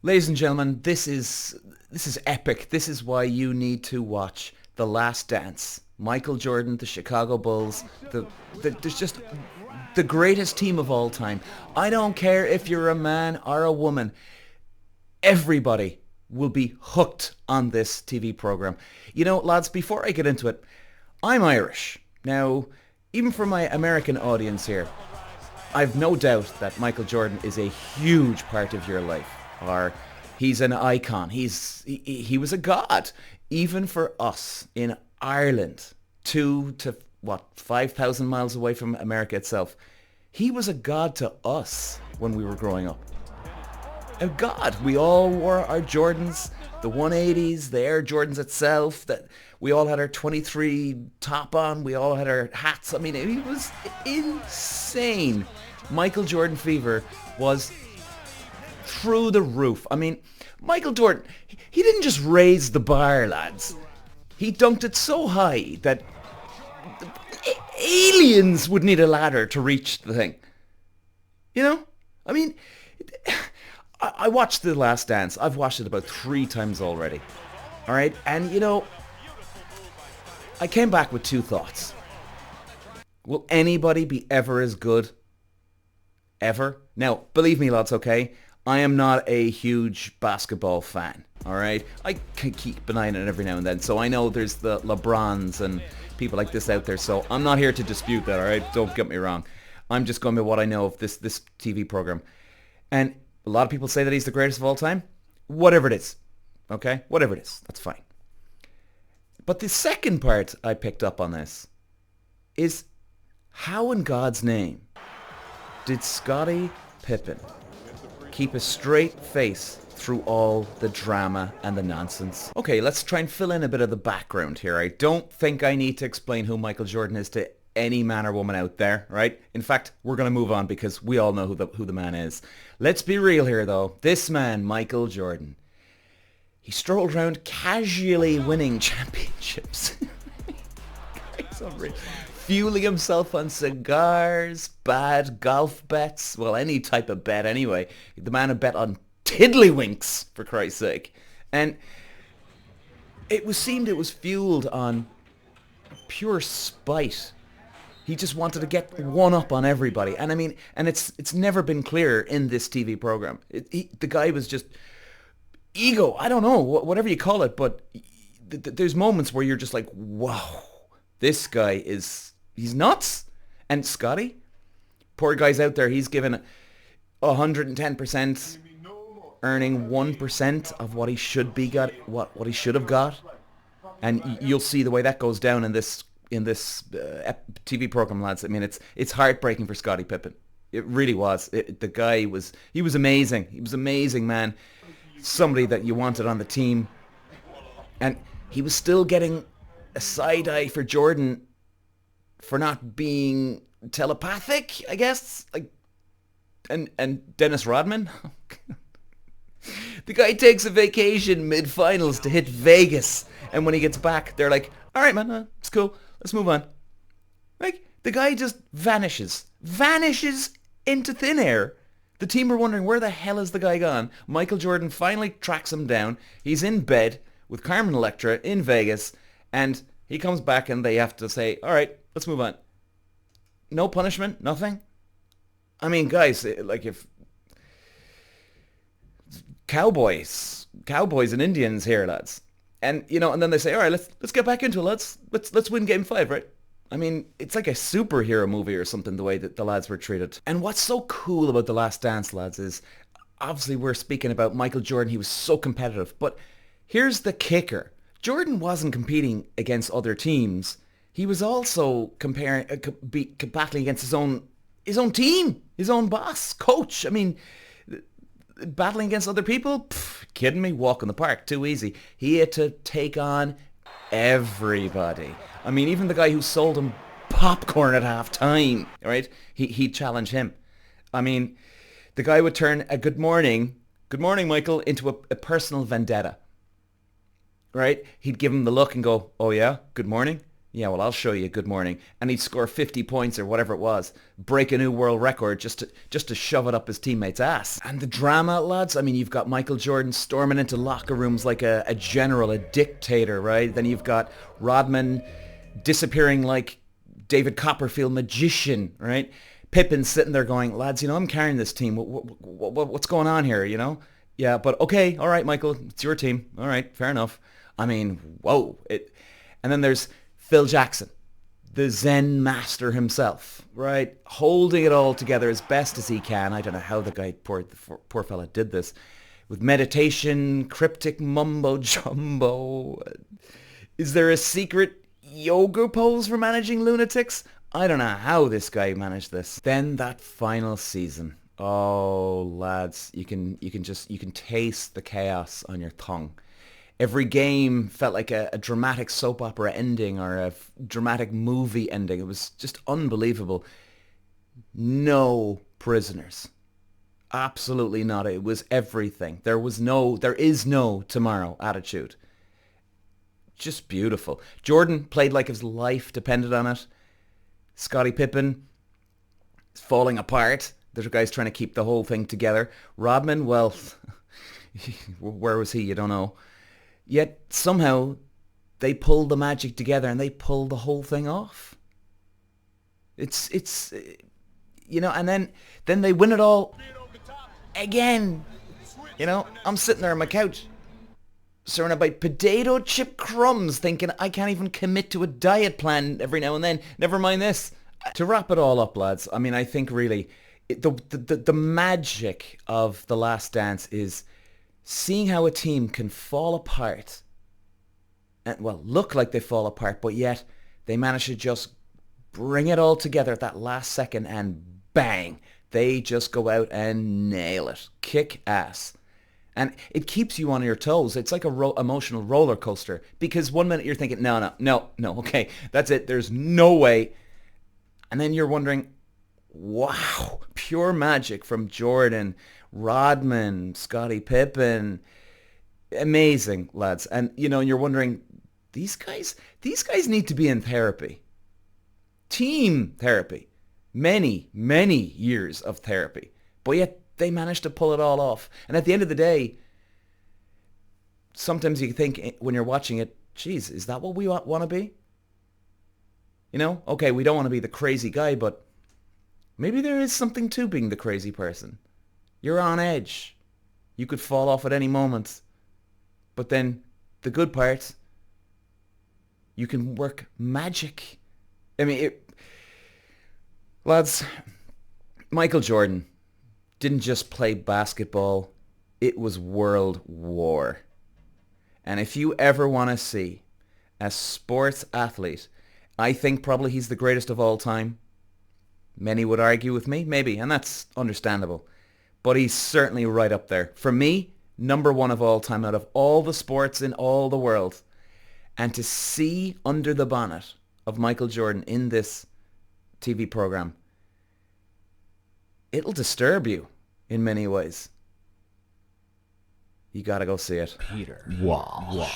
Ladies and gentlemen, this is epic. This is why you need to watch The Last Dance. Michael Jordan, the Chicago Bulls, there's just the greatest team of all time. I don't care if you're a man or a woman. Everybody will be hooked on this TV program. You know, lads, before I get into it, I'm Irish. Now, even for my American audience here, I've no doubt that Michael Jordan is a huge part of your life. Or he's an icon. He was a god. Even for us in Ireland, 5,000 miles away from America itself. He was a god to us when we were growing up. A god. We all wore our Jordans, the 180s, the Air Jordans itself. That we all had our 23 top on. We all had our hats. I mean, it was insane. Michael Jordan fever was through the roof. I mean, Michael Jordan, he didn't just raise the bar, lads. He dunked it so high that aliens would need a ladder to reach the thing. You know? I mean, I watched The Last Dance. I've watched it about 3 times already. All right? And, you know, I came back with 2 thoughts. Will anybody be ever as good? Ever? Now, believe me, lads, okay? I am not a huge basketball fan, all right? I can keep an eye on it every now and then, so I know there's the LeBrons and people like this out there, so I'm not here to dispute that, all right? Don't get me wrong. I'm just going by what I know of this TV program. And a lot of people say that he's the greatest of all time. Whatever it is, okay? Whatever it is, that's fine. But the second part I picked up on this is how in God's name did Scottie Pippen keep a straight face through all the drama and the nonsense? Okay, let's try and fill in a bit of the background here. I don't think I need to explain who Michael Jordan is to any man or woman out there, right? In fact, we're going to move on because we all know who the man is. Let's be real here, though. This man, Michael Jordan, he strolled around casually winning championships. It's unreal. Fueling himself on cigars, bad golf bets, well, any type of bet anyway. The man had bet on tiddlywinks, for Christ's sake. And it seemed it was fueled on pure spite. He just wanted to get one up on everybody. And I mean, and it's never been clearer in this TV program. The guy was just ego, I don't know, whatever you call it, but there's moments where you're just like, wow, this guy he's nuts. And Scotty, poor guy's out there, he's given 110%, earning 1% of what he should be got, what he should have got. And you'll see the way that goes down in this TV program, lads. I mean, it's heartbreaking for Scottie Pippen. It really was. The guy was amazing. He was amazing, man. Somebody that you wanted on the team. And he was still getting a side eye for Jordan for not being telepathic, I guess. Like, and Dennis Rodman. The guy takes a vacation mid-finals to hit Vegas, and when he gets back, they're like, all right, man, it's cool. Let's move on. Like, the guy just vanishes into thin air. The team are wondering, where the hell is the guy gone? Michael Jordan finally tracks him down. He's in bed with Carmen Electra in Vegas, and he comes back and they have to say, all right, let's move on. No punishment, nothing. I mean, guys, like if cowboys and Indians here, lads. And, you know, and then they say, all right, let's get back into it, lads. Let's win game 5, right? I mean, it's like a superhero movie or something, the way that the lads were treated. And what's so cool about The Last Dance, lads, is obviously we're speaking about Michael Jordan. He was so competitive. But here's the kicker. Jordan wasn't competing against other teams. He was also battling against his own team, his own boss, coach. I mean, battling against other people? Pff, kidding me? Walk in the park. Too easy. He had to take on everybody. I mean, even the guy who sold him popcorn at halftime, right? He'd challenge him. I mean, the guy would turn a good morning, Michael, into a personal vendetta, right? He'd give him the look and go, oh yeah, good morning. Yeah, well, I'll show you. Good morning. And he'd score 50 points or whatever it was, break a new world record just to shove it up his teammates' ass. And the drama, lads, I mean, you've got Michael Jordan storming into locker rooms like a general, a dictator, right? Then you've got Rodman disappearing like David Copperfield magician, right? Pippen sitting there going, lads, I'm carrying this team. What's going on here, Yeah, but okay, all right, Michael, it's your team. All right, fair enough. I mean, whoa. And then there's Phil Jackson, the Zen master himself, right? Holding it all together as best as he can. I don't know how the poor fella did this. With meditation, cryptic mumbo jumbo. Is there a secret yoga pose for managing lunatics? I don't know how this guy managed this. Then that final season. Oh, lads, you can taste the chaos on your tongue. Every game felt like a dramatic soap opera ending or a dramatic movie ending. It was just unbelievable. No prisoners. Absolutely not. It was everything. There is no tomorrow attitude. Just beautiful. Jordan played like his life depended on it. Scottie Pippen is falling apart. There's guys trying to keep the whole thing together. Rodman, well, where was he? You don't know. Yet somehow they pulled the magic together and they pulled the whole thing off. It's and then they win it all again. I'm sitting there on my couch surrounded by potato chip crumbs thinking I can't even commit to a diet plan every now and then. Never mind this. To wrap it all up, lads, I mean, I think really the magic of The Last Dance is seeing how a team can fall apart and, well, look like they fall apart, but yet they manage to just bring it all together at that last second and bang, they just go out and nail it. Kick ass. And it keeps you on your toes. It's like a emotional roller coaster because one minute you're thinking, no, okay, that's it. There's no way. And then you're wondering, wow, pure magic from Jordan, Rodman, Scottie Pippen. Amazing, lads. And, you're wondering, these guys need to be in therapy. Team therapy. Many, many years of therapy. But yet they managed to pull it all off. And at the end of the day, sometimes you think when you're watching it, geez, is that what we want to be? Okay, we don't want to be the crazy guy, but maybe there is something to being the crazy person. You're on edge. You could fall off at any moment. But then the good part, you can work magic. I mean, lads, Michael Jordan didn't just play basketball. It was World War. And if you ever want to see a sports athlete, I think probably he's the greatest of all time. Many would argue with me, maybe, and that's understandable. But he's certainly right up there. For me, number one of all time out of all the sports in all the world. And to see under the bonnet of Michael Jordan in this TV program, it'll disturb you in many ways. You gotta go see it. Peter. Wow.